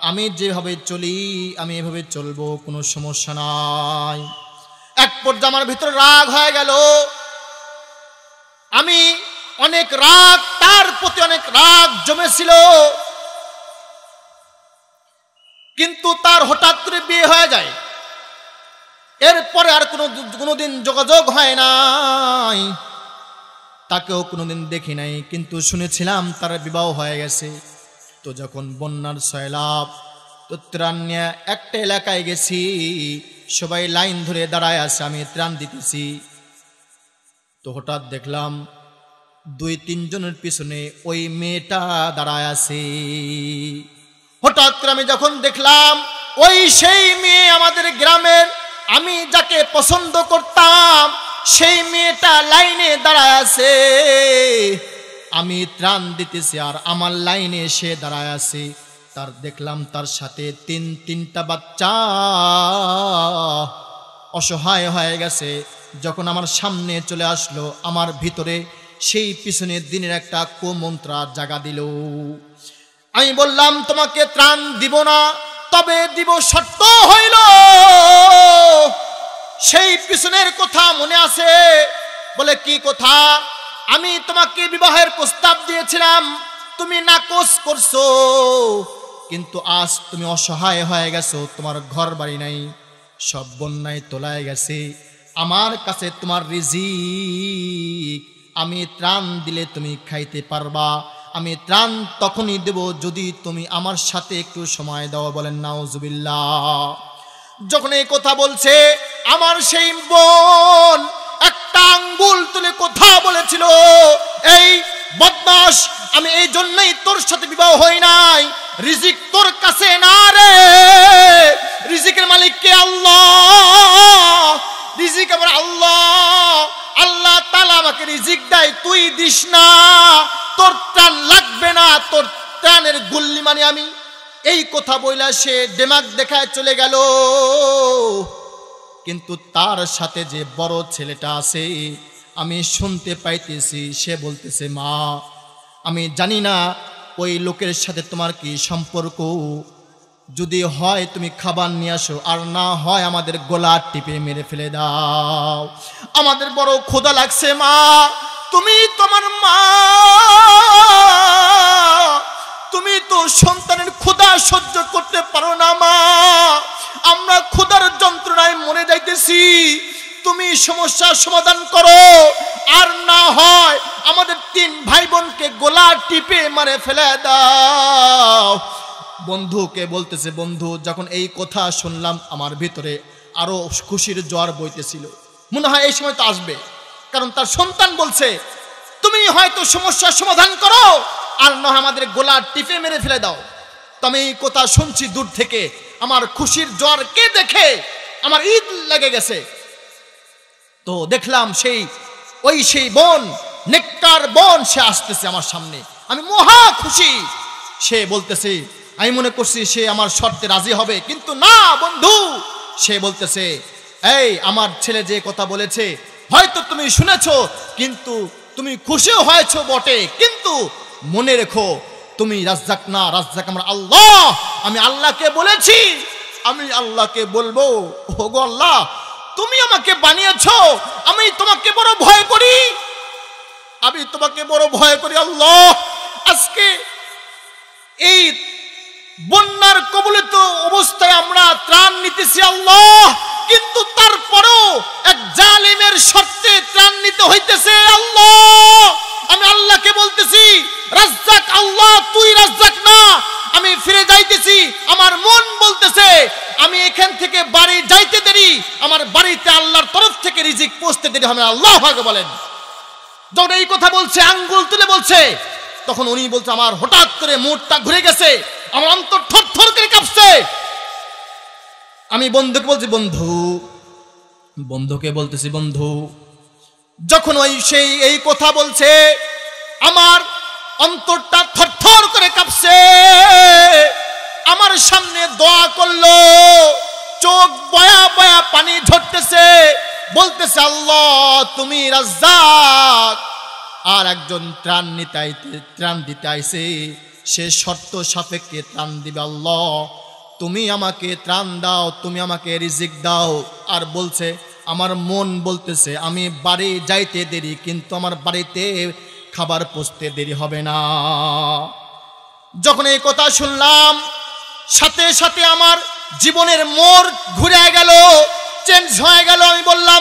আমি যেভাবে চলি আমি এভাবে চলবো, কোনো সমস্যা নাই। এক পর্যায়ে আমার ভিতরে রাগ হয়ে গেল, আমি অনেক রাগ, তার প্রতি অনেক রাগ জমেছিল। কিন্তু তার হঠাৎ করে বিয়ে হয়ে যায়, এরপরে আর কোনোদিন যোগাযোগ হয় নাই, তাকেও কোনোদিন দেখি নাই, কিন্তু শুনেছিলাম তার বিবাহ হয়ে গেছে। তো যখন বন্যার সয়লাভ, তো ত্রাণ নিয়ে একটা এলাকায় গেছি, সবাই লাইন ধরে দাঁড়ায় আছে, আমি ত্রাণ দিতেছি। তো হঠাৎ দেখলাম 2-3 জনের পিছনে ওই মেয়েটা দাঁড়ায় আছে। হঠাৎ করে আমি যখন দেখলাম ওই সেই মেয়ে, আমাদের গ্রামের, আমি যাকে পছন্দ করতাম, সেই মেয়েটা লাইনে দাঁড়ায় আছে, আমি ত্রাণ দিতেছি আর আমার লাইনে এসে দাঁড়ায় আছে। তার দেখলাম তার সাথে 3টা বাচ্চা অসহায় হয়ে গেছে। যখন আমার সামনে চলে আসলো, আমার ভিতরে সেই পিছনের দিনের একটা কুমন্ত্রা জাগা দিল। আমি বললাম, তোমাকে ত্রাণ দিব না, তবে দিব শর্ত হইল, সেই পিছনের কথা মনে আছে? বলে কি কথা? আমি তোমাকে বিবাহের প্রস্তাব দিয়েছিলাম, তুমি নাকচ করছো, কিন্তু আজ তুমি অসহায় হয়ে গেছো, তোমার ঘর বাড়ি নাই, সব বন্যায় তোলায় গেছে, আমার কাছে তোমার রিজিক, আমি ত্রাণ দিলে তুমি খাইতে পারবা, আমি ত্রাণ তখনই দেব যদি তুমি আমার সাথে একটু সময় দাও। বলেন নাউজুবিল্লাহ। যখন এই কথা বলছে, আমার সেই বোন একটা আঙ্গুল তুলে কথা বলেছিল, এই বদমাশ, আমি এই জন্যই তোর সাথে বিবাহ হই নাই, রিজিক তোর কাছে না রে, রিজিকের মালিক কে? আল্লাহ, রিজিক আমার আল্লাহ, আল্লাহ তাআলা আমাকে রিজিক দেয়, তুই দিস না, তোর ত্রাণ লাগবে না, তোর ত্রাণের গুল্লি মানে আমি। এই কথা বইলা সে দেমাগ দেখায় চলে গেল। কিন্তু তার সাথে যে বড় ছেলেটা আছে, আমি শুনতে পাইতেছি, সে বলতেছে, মা আমি জানি না ওই লোকের সাথে তোমার কি সম্পর্ক, যদি হয় তুমি খাবার নিয়ে আসো, আর না হয় আমাদের গলা টিপে মেরে ফেলে দাও। আমাদের বড় ক্ষুধা লাগছে মা, তুমি তোমার মা, তুমি তো সন্তানের ক্ষুধা সহ্য করতে পারো না মা, আমরা ক্ষুধার যন্ত্রণায় মরে যাইতেছি, তুমি সমস্যার সমাধান করো, আর না হয় আমাদের 3 ভাই বোনকে গলা টিপে মারে ফেলে দাও। বন্ধুকে বলতেছে, বন্ধু যখন এই কথা শুনলাম আমার ভিতরে আরো খুশির জোয়ার বইতেছিল, মনে হয় এই সময় তো আসবে, কারণ তার সন্তান বলছে তুমি হয়তো সমস্যার সমাধান করো, আর না আমাদের গলা টিপে মেরে ফেলে দাও। তো আমি এই কথা শুনছি দূর থেকে, আমার খুশির জোয়ারকে দেখে আমার ঈদ লেগে গেছে। তো দেখলাম সেই বোন, নেককার বোন, সে আসতেছে আমার সামনে, আমি মহা খুশি। সে বলতেছে, আমি মনে করছি সে আমার শর্তে রাজি হবে, কিন্তু না বন্ধু, সে বলতেছে এই আমার ছেলে যে কথা বলেছে হয়তো তুমি শুনেছো, কিন্তু তুমি খুশিও হয়েছো বটে, কিন্তু মনে রেখো তুমি রাজ্জাক না, রাজ্জাক আমার আল্লাহ। আমি আল্লাহকে বলেছি, আমি আল্লাহকে বলবো, ওগো আল্লাহ তুমি আমাকে বানিয়েছো, আমি তোমাকে বড় ভয় করি, আমি তোমাকে বড় ভয় করি আল্লাহ। আজকে এই বন্যার কবলিত অবস্থায় আমরা ত্রাণ নিতেছি আল্লাহ, কিন্তু তারপরেও এক জালিমের শর্তে ত্রাণ নিতে হইতেছে আল্লাহ। আমি আল্লাহকে বলতেছি রাজ্জাক আল্লাহ, তুই রাজ্জাক না, আমি ফিরে যাইতেছি। আমার মন বলতেছে আমি এখান থেকে বাড়ি যাইতে দেরি, আমার বাড়িতে আল্লাহর তরফ থেকে রিজিক পৌঁছতে দেরি হবে। আল্লাহ আগে বলেন। যখন এই কথা বলছে, আঙ্গুল তুলে বলছে, তখন উনি বলছে আমার হঠাৎ করে মুডটা ঘুরে গেছে, আমার অন্তর থরথর করে কাঁপছে। আমি বন্ধুকে বলছি, বন্ধুকে বলতেছি, বন্ধু যখন এই কথা বলছে আমার অন্তরটা থরথর করে কাঁপছে। আমার সামনে দোয়া করলো, চোখ বয়া বয়া পানি ঝরতেছে, বলতেছে আল্লাহ তুমি রাজ্জাক, আর একজন ত্রাণ দিতে আইছে, সে শর্ত সাপেক্ষে ত্রাণ দিবে। আল্লাহ তুমি আমাকে ত্রাণ দাও, তুমি আমাকে রিজিক দাও। আর বলছে আমার মন বলতেছে আমি বাড়ি যাইতে দেরি, কিন্তু আমার বাড়িতে খাবার পৌঁছতে দেরি হবে না। যখন এই কথা শুনলাম, সাথে সাথে আমার জীবনের মোড় ঘুরে গেল, চেঞ্জ হয়ে গেল। আমি বললাম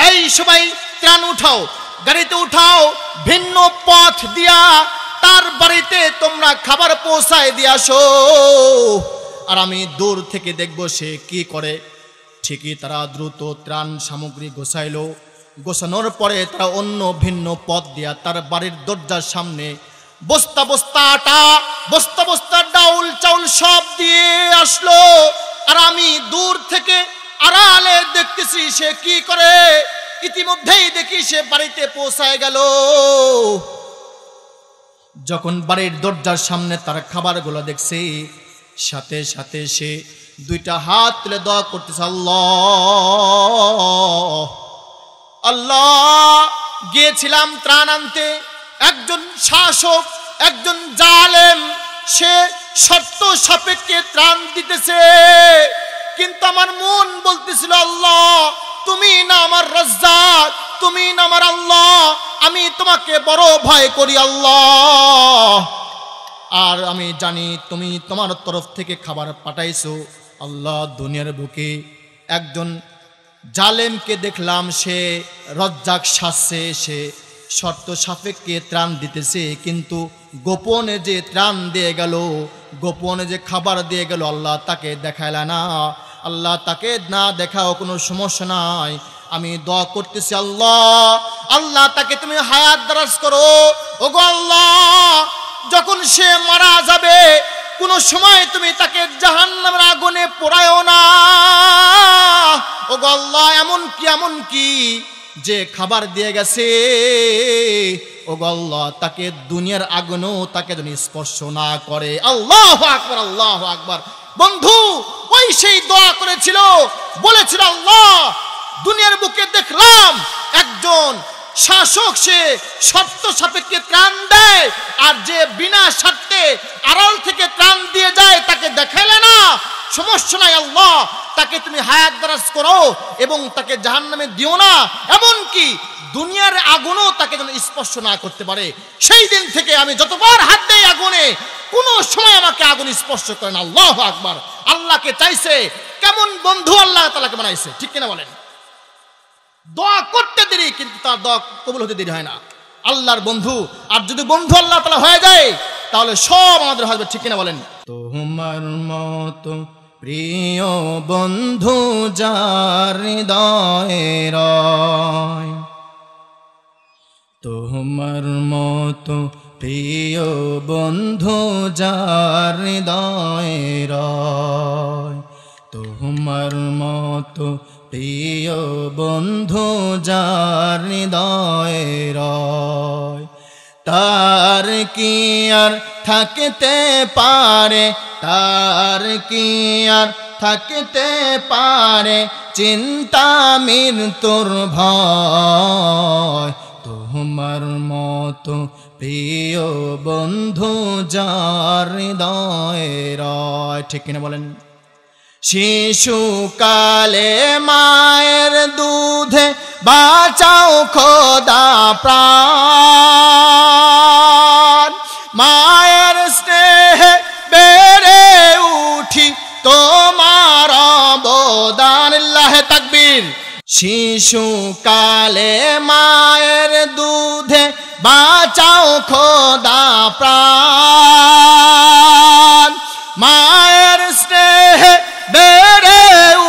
এই সবাই ত্রাণ উঠাও, গাড়িতে উঠাও, ভিন্ন পথ দিয়া তার বাড়িতে তোমরা খাবার পৌঁছায় দিয়ে আসো, আর আমি দূর থেকে দেখবো সে কি করে। ঠিকই তারা দ্রুত ত্রাণ সামগ্রী গোছাইলো, গোছানোর পরে তারা অন্য ভিন্ন পথ দিয়া তার বাড়ির দরজার সামনে বস্তা বস্তা আটা, বস্তা বস্তা ডাউল চাউল সব দিয়ে আসলো। আর আমি দূর থেকে আড়ালে দেখতেছি সে কি করে। ইতিমধ্যেই দেখি সে বাড়িতে পৌঁছায় গেল। যখন বাড়ির দরজার সামনে তার খাবারগুলো দেখছে, সাথে সাথে সে 2টা হাত তুলে দোয়া করতেছে, আল্লাহ আল্লাহ। গিয়েছিলাম ত্রাণ আনতে, একজন শাসক, একজন জালেম, সে শর্ত সাপেক্ষে ত্রাণ দিতেছে, কিন্তু আমার মন বলতেছিল আল্লাহ তুমি না আমার রাজ্জাক, তুমি না আমার আল্লাহ, আমি তোমাকে বড় ভয় করি আল্লাহ। আর আমি জানি তুমি তোমার তরফ থেকে খাবার পাঠাইছো আল্লাহ। দুনিয়ার বুকে একজন জালেমকে দেখলাম, সে রাজ্জাক সাজছে, সে শর্ত সাপেক্ষে ত্রাণ দিতেছে, কিন্তু গোপনে যে ত্রাণ দিয়ে গেল, গোপনে যে খাবার দিয়ে গেল, আল্লাহ তাকে দেখাইলা না। আল্লাহ তাকে না দেখাও কোনো সমস্যা নাই, আমি দোয়া করতেছি আল্লাহ, আল্লাহ তাকে তুমি হায়াত দারাজ করো। ওগো আল্লাহ, যখন সে মারা যাবে কোনো সময় তুমি তাকে জাহান্নামের আগুনে পোড়ায়ও না। ওগো আল্লাহ, এমন কি যে খাবার দিয়ে গেছে, ওগো আল্লাহ তাকে দুনিয়ার আগুনও তাকে যেন স্পর্শ না করে। আল্লাহু আকবার, আল্লাহু আকবার। বন্ধু ওই সেই দোয়া করেছিল, বলেছিল আল্লাহ দুনিয়ার বুকে দেখলাম একজন শাসক সে শর্ত সাপেক্ষে ত্রাণ দেয়, আর যে বিনা শর্তে আড়াল থেকে ত্রাণ দিয়ে যায় তাকে দেখাইলে না, সমস্যা নাই আল্লাহ তাকে তুমি হায়াত দারাজ করো এবং তাকে জাহান্নামে দিও না, এমনকি দুনিয়ার আগুনও তাকে যেন স্পর্শ না করতে পারে। সেই দিন থেকে আমি যতবার হাত দেই আগুনে, কোনো সময় আমাকে আগুন স্পর্শ করে না। আল্লাহু আকবার। আল্লাহকে চাইছে, কেমন বন্ধু আল্লাহ তাআলাকে বানাইছে, ঠিক কিনা বলেন? দোয়া করতে দেরি, কিন্তু তার দোয়া কবুল হতে দেরি হয় না। আল্লাহর বন্ধু, আর যদি বন্ধু আল্লাহ তাআলা হয়ে যায় তাহলে সব আমাদের হবে, ঠিক কিনা বলেন? তোমার মতো প্রিয় বন্ধু যার হৃদয়ে রয়, তোমার মতো প্রিয় বন্ধু যার হৃদয়ে রয়, তোমার মতো প্রিয় বন্ধু যার হৃদয়ে রয়, তার কি আর থাকতে পারে, তার কি আর থাকতে পারে চিন্তা মৃত্যুর ভয়, তোমার মতো প্রিয় বন্ধু যার হৃদয়ে রয়, ঠিক কিনা বলেন? শিশুকালে মায়ের দুধে বাঁচাও খোদা প্রাণ, মায়ের স্নেহে বেড়ে উঠি তোমার অবদান, আল্লাহু তাকবীর। শিশুকালে মায়ের দুধে বাঁচাও খোদা প্রাণ, মায়ের স্নেহে বেড়ে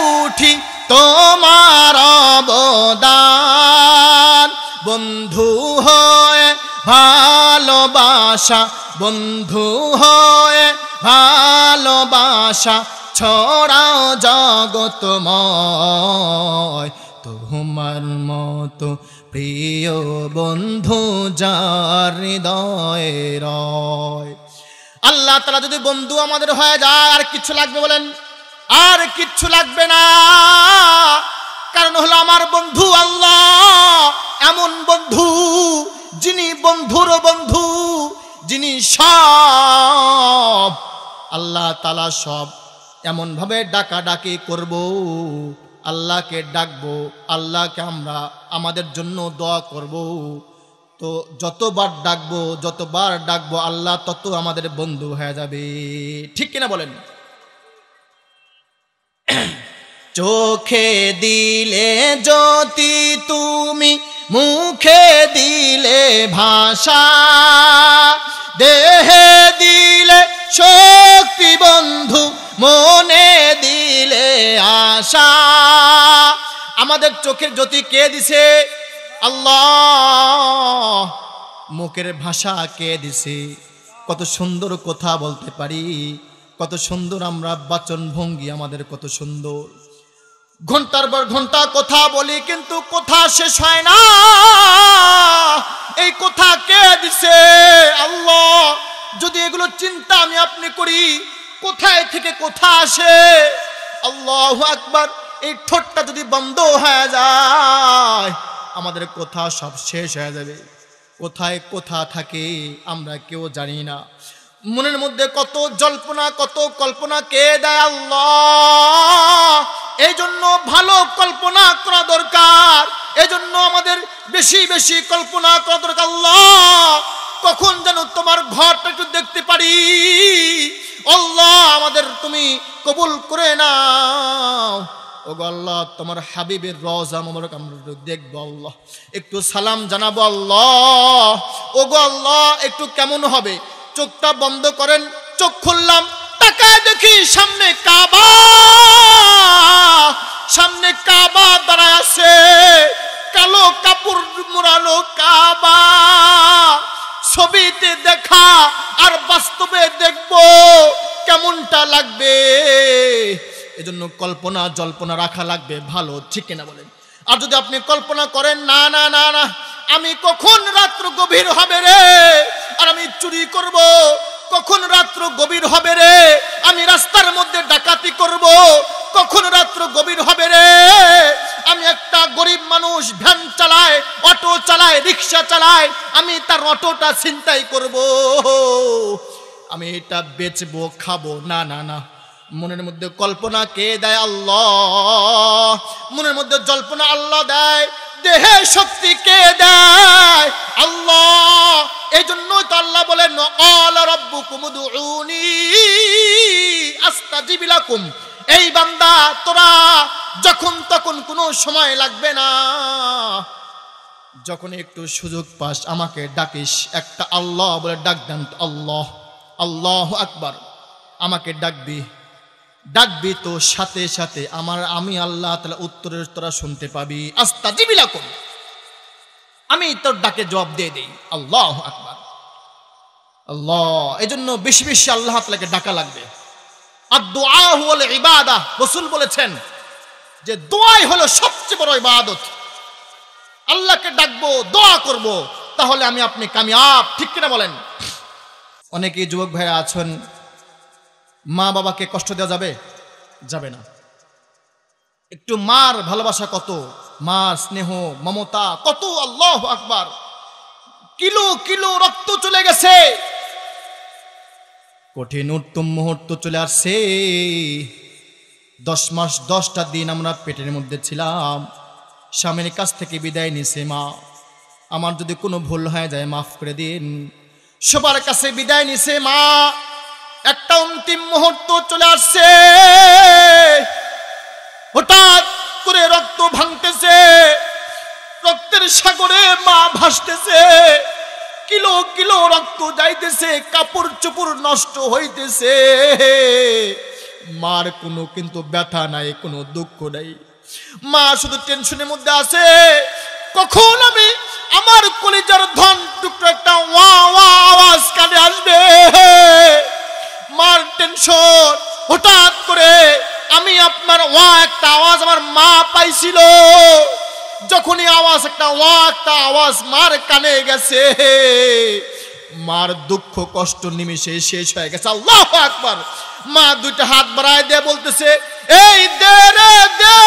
উঠি তোমার অবদান, বন্ধু হয়ে ভালোবাসা, বন্ধু হয়ে ভালোবাসা ছড়াও জগতময়, তোমার মতো প্রিয় বন্ধু যার হৃদয়ে রয়। আল্লাহ তাআলা যদি বন্ধু আমাদের হয়ে যায় আর কিছু লাগবে বলেন? আর কিচ্ছু লাগবে না। কারণ হলো আমার বন্ধু আল্লাহ, এমন বন্ধু যিনি বন্ধুরও বন্ধু, যিনি সব। আল্লাহ তাআলা সব এমন ভাবে ডাকাডাকি করব, আল্লাহকে ডাকবো, আল্লাহকে আমরা আমাদের জন্য দোয়া করব। তো যতবার ডাকবো আল্লাহ তত আমাদের বন্ধু হয়ে যাবে, ঠিক কিনা বলেন? চোখে দিলে জ্যোতি তুমি, মুখে দিলে ভাষা, দেহে দিলে শক্তি বন্ধু, মনে দিলে আশা। আমাদের চোখের জ্যোতি কে দিছে? আল্লাহ। মুখের ভাষা কে দিছে? কত সুন্দর কথা বলতে পারি, কত সুন্দর আমরা বাচন ভঙ্গি, আমাদের কত সুন্দর। ঘন্টার পর ঘন্টা কথা বলি, কিন্তু কথা শেষ হয় না। এই কথা কে দিছে? আল্লাহ। যদি এগুলো চিন্তা আমি আপনি করি, কোথায় থেকে কথা আসে? আল্লাহু আকবার। এই ঠোঁটটা যদি বন্ধ হয়ে যায়, আমাদের কথা সব শেষ হয়ে যাবে। কোথায় কথা থাকে আমরা কেউ জানি না। মনের মধ্যে কত জল্পনা, কত কল্পনা কে দেয়? আল্লাহ। এই জন্য ভালো কল্পনা করা দরকার, এজন্য আমাদের বেশি বেশি কল্পনা করা দরকার। আল্লাহ, কখন যেন তোমার ঘরটা একটু দেখতে পারি। আল্লাহ, আমাদের তুমি কবুল করে নাও। ওগো আল্লাহ, তোমার হাবিবের রওজা মোবারক আমরা দেখবো। আল্লাহ, একটু সালাম জানাবো। আল্লাহ, ওগো আল্লাহ, একটু কেমন হবে? চোখটা বন্ধ করেন, চোখ খুললাম, তাকায় দেখি সামনে কাবা, সামনে কাবা দাঁড়ায় আছে, কালো কাপড় মোড়ানো কাবা। ছবিতে দেখা আর বাস্তবে দেখবো কেমনটা লাগবে। এজন্য কল্পনা জল্পনা রাখা লাগবে ভালো, ঠিক কিনা বলেন? আর যদি আপনি কল্পনা করেন না না না না, আমি কখন রাত্র গভীর হবে রে আর আমি চুরি করব, কখন রাত্র গভীর হবে রে আমি রাস্তার মধ্যে ডাকাতি করব, কখন রাত্র গভীর হবে রে আমি একটা গরিব মানুষ ভ্যান চালায়, অটো চালায়, রিক্সা চালায়, আমি তার অটোটা ছিনতাই করব, আমি এটা বেচবো, খাবো। না না না, মনের মধ্যে কল্পনা কে দেয়? আল্লাহ। মনের মধ্যে জল্পনা আল্লাহ দেয়, দেহে শক্তি কে দেয়? আল্লাহ। এই জন্যই তো আল্লাহ বলেন ক্বালা রাব্বুকুম উদউনি আস্তাজিব লাকুম। এই বান্দা, তোরা যখন তখন কোনো সময় লাগবে না, যখন একটু সুযোগ পাস আমাকে ডাকিস, একটা আল্লাহ বলে ডাক দেন। আল্লাহ, আল্লাহু আকবার। আমাকে ডাকবি তো সাথে সাথে আমি আল্লাহ তাআলা উত্তরের তোরা শুনতে পাবি। আস্তাজিব লাকুম, আমি তোর ডাকে জবাব দিয়ে দেই। আল্লাহু আকবার, আল্লাহ। এজন্য বেশি বেশি আল্লাহ তাআলাকে ডাকা লাগবে। আদ-দুআ হুয়াল ইবাদা। রাসূল বলেছেন যে দোয়াই হলো সবচেয়ে বড় ইবাদত। আল্লাহকে ডাকবো, দোয়া করব, তাহলে আমি আপনি কামিয়াব। ঠিক কিনা বলেন? অনেকেই যুবক ভাইরা আছেন, মা বাবাকে কষ্ট দেওয়া যাবে না। একটু মার ভালোবাসা কত, মার স্নেহ মমতা কত, আল্লাহু আকবার। কিলো কিলো রক্ত চলে গেছে, কঠিন উত্তম মুহূর্ত চলে আসছে। 10 মাস 10টা দিন আমরা পেটের মধ্যে ছিলাম, স্বামীর কাছ থেকে বিদায় নিছে মা। আমার যদি কোনো ভুল হয়ে যায় মাফ করে দিন। সবার কাছে বিদায় নিছে মা। একটা অন্তিম মুহূর্ত চলে আসছে, হঠাৎ করে রক্ত ভাঙতেছে, রক্তের সাগরে মা ভাসতেছে, কিলো কিলো রক্ত যাইতেছে, কাপড় চোপড় নষ্ট হইতেছে। মার কোনো কিন্তু ব্যথা নাই, কোনো দুঃখ নাই। মা শুধু টেনশনের মধ্যে আছে, কখন আমি আমার কলিজার ধন টুকরো একটা ওয়া ওয়া আওয়াজ কানে আসবে। মার টেনশন। হঠাৎ করে আমি আপনার ওয়া একটা আওয়াজ আমার মা পাইছিল। যখনই আওয়াজ একটা ওয়া একটা আওয়াজ মার কানে গেছে, মার দুঃখ কষ্ট নিমিষে শেষ হয়ে গেছে। আল্লাহু আকবার। মা দুইটা হাত বাড়ায় দিয়ে বলতেছে, এই দে রে দে,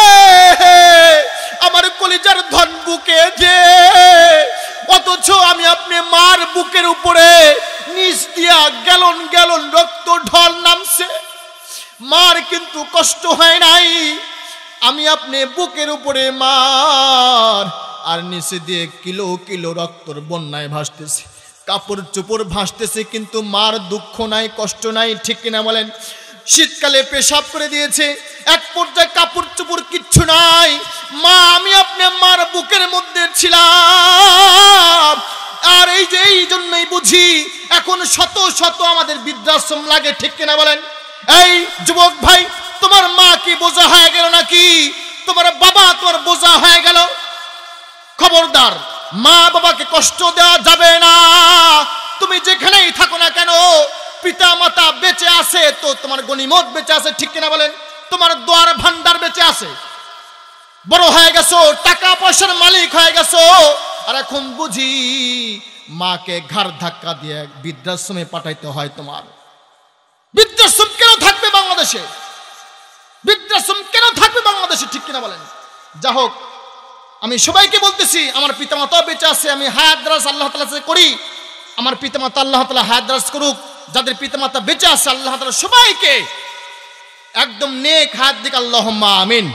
আমার কলিজার ধন বুকে দে। অথচ আমি আপনি মার বুকের উপরে নিচ দিয়া গ্যালন গ্যালন রক্ত ঢল নামছে, মার কিন্তু কষ্ট হয় নাই। আমি আপনি বুকের উপরে মার, আর নিচে দিয়ে কিলো কিলো রক্তর বন্যায় ভাসতেছে, কাপড় চোপড় ভাসতেছে, কিন্তু মার দুঃখ নাই, কষ্ট নাই। ঠিক কিনা বলেন? শীতকালে পেশাব করে দিয়েছে, এক পর্যায়ে কাপড় চোপড় কিচ্ছু নাই। মা, আমি আপনি মার বুকের মধ্যে ছিলাম। আর এই জন্যই বুঝি এখন শত শত আমাদের বৃদ্ধাশ্রম লাগে। ঠিক কিনা বলেন? এই যুবক ভাই, তোমার মা কি বোঝা হয়ে গেল নাকি? তোমার বাবা তোমার বোঝা হয়ে গেল? খবরদার, মা বাবাকে কষ্ট দেওয়া যাবে না। তুমি যেখানেই থাকো না কেন, পিতা মাতা বেঁচে আছে তো তোমার গনিমত বেঁচে আছে। ঠিক কিনা বলেন? তোমার দোয়ার ভান্ডার বেঁচে আছে। বড় হয়ে গেছো, টাকা পয়সার মালিক হয়ে গেছো, আর এখন বুঝি মাকে ঘাড় ধাক্কা দিয়ে বৃদ্ধাশ্রমে পাঠাইতে হয়। তোমার বৃদ্ধাশ্রম কেন থাকবে বাংলাদেশে? বৃদ্ধাশ্রম কেন থাকবে বাংলাদেশে? ঠিক কিনা বলেন? যা হোক, আমি সবাইকে বলতেছি, আমার পিতামাতা বেঁচে আছে, আমি হায়াত দারাজ আল্লাহ তাআলা করি। আমার পিতামাতা আল্লাহ তাআলা হায়াত দারাজ করুক। যাদের পিতামাতা বেঁচে আছে আল্লাহ তাআলা সবাইকে একদম নেক হায়াত দিক। আল্লাহুম্মা আমিন।